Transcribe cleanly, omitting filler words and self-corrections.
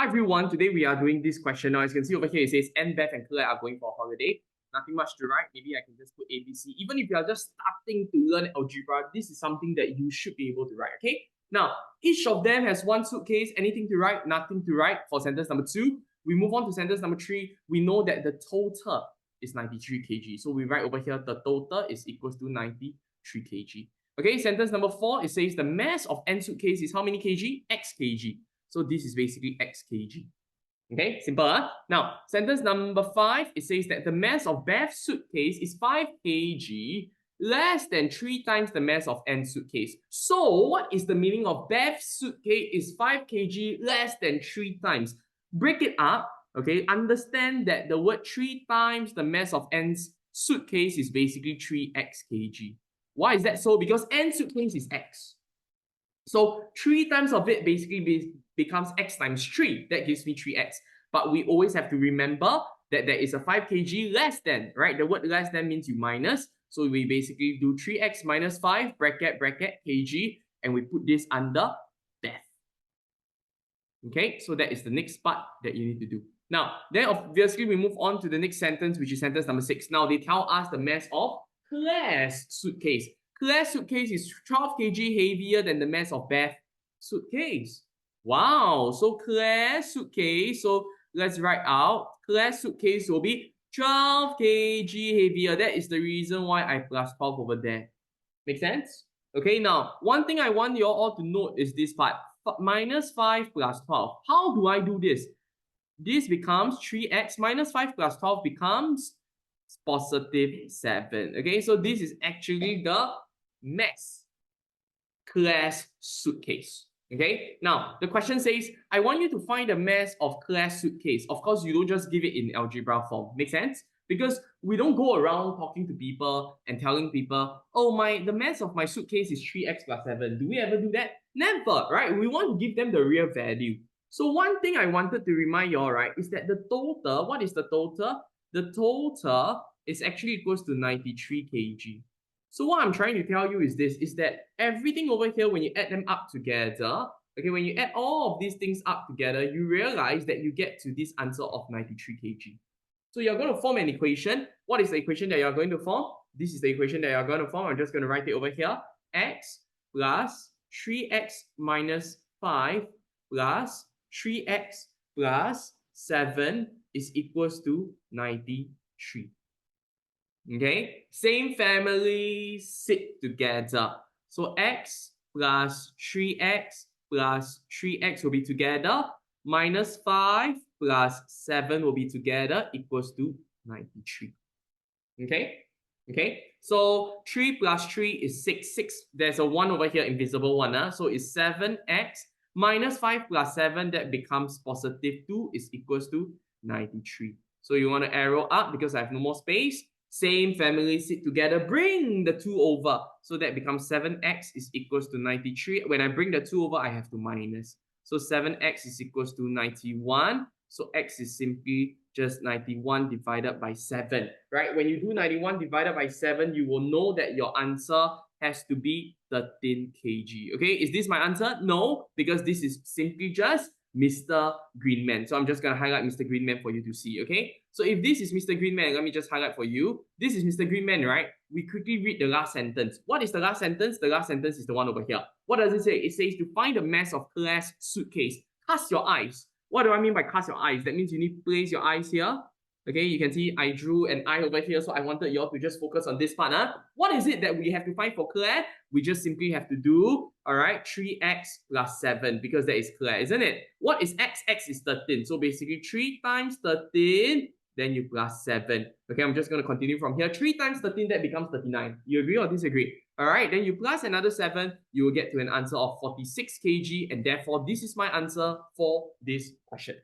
Hi everyone, today we are doing this question. Now as you can see over here, it says Anne, Beth and Claire are going for a holiday. Nothing much to write. Maybe I can just put ABC. Even if you are just starting to learn algebra, this is something that you should be able to write, okay? Now, each of them has one suitcase. Anything to write? Nothing to write for sentence number 2. We move on to sentence number 3. We know that the total is 93 kg. So we write over here, the total is equals to 93 kg. Okay, sentence number 4, it says the mass of N suitcase is how many kg? X kg. So this is basically X kg. Okay, simple, huh? Now, sentence number 5, it says that the mass of Beth's suitcase is 5 kg, less than 3 times the mass of N's suitcase. So, what is the meaning of Beth's suitcase is 5 kg, less than 3 times? Break it up, okay? Understand that the word 3 times the mass of N's suitcase is basically 3x kg. Why is that so? Because N's suitcase is X. So 3 times of it basically becomes X times 3. That gives me 3X. But we always have to remember that there is a 5 kg less than, right? The word less than means you minus. So we basically do 3x minus 5, bracket, kg, and we put this under Beth. Okay, so that is the next part that you need to do. Now, then obviously we move on to the next sentence, which is sentence number 6. Now they tell us the mass of Claire's suitcase. Claire's suitcase is 12 kg heavier than the mass of Beth's suitcase. Wow, so Claire's suitcase, so let's write out, Claire's suitcase will be 12 kg heavier. That is the reason why I plus 12 over there. Make sense? Okay, now, one thing I want you all to note is this part. Minus 5 plus 12. How do I do this? This becomes 3x minus 5 plus 12 becomes positive 7. Okay, so this is actually the mass Claire's suitcase. Okay, now the question says, I want you to find the mass of Claire's suitcase. Of course, you don't just give it in algebra form. Make sense? Because we don't go around talking to people and telling people, oh, the mass of my suitcase is 3x plus 7. Do we ever do that? Never, right? We want to give them the real value. So one thing I wanted to remind you all, right, is that the total, what is the total? The total is actually equals to 93 kg. So what I'm trying to tell you is this, is that everything over here, when you add them up together, okay, when you add all of these things up together, you realize that you get to this answer of 93 kg. So you're going to form an equation. What is the equation that you're going to form? This is the equation that you're going to form. I'm just going to write it over here. X plus 3x minus 5 plus 3x plus 7 is equals to 93. Okay, same family, sit together. So x plus 3x plus 3x will be together, minus 5 plus 7 will be together, equals to 93. Okay, so 3 plus 3 is 6. There's a 1 over here, invisible one. So it's 7x minus 5 plus 7, that becomes positive 2, is equals to 93. So you want to arrow up because I have no more space. Same family, sit together, bring the 2 over. So that becomes 7x is equals to 93. When I bring the 2 over, I have to minus. So 7x is equals to 91. So x is simply just 91 divided by 7, right? When you do 91 divided by 7, you will know that your answer has to be 13 kg. Okay, is this my answer? No, because this is simply just Mr. Greenman. So I'm just going to highlight Mr. Greenman for you to see, okay? So if this is Mr. Greenman, let me just highlight for you. This is Mr. Greenman, right? We quickly read the last sentence. What is the last sentence? The last sentence is the one over here. What does it say? It says to find the mass of Claire's suitcase. Cast your eyes. What do I mean by cast your eyes? That means you need to place your eyes here. Okay, you can see I drew an eye over here, so I wanted you all to just focus on this part. What is it that we have to find for Claire? We just simply have to do, all right, 3x plus 7, because that is Claire, isn't it? What is x? X is 13. So basically 3 times 13, then you plus 7. Okay, I'm just going to continue from here. 3 times 13, that becomes 39. You agree or disagree? All right, then you plus another 7, you will get to an answer of 46 kg, and therefore this is my answer for this question.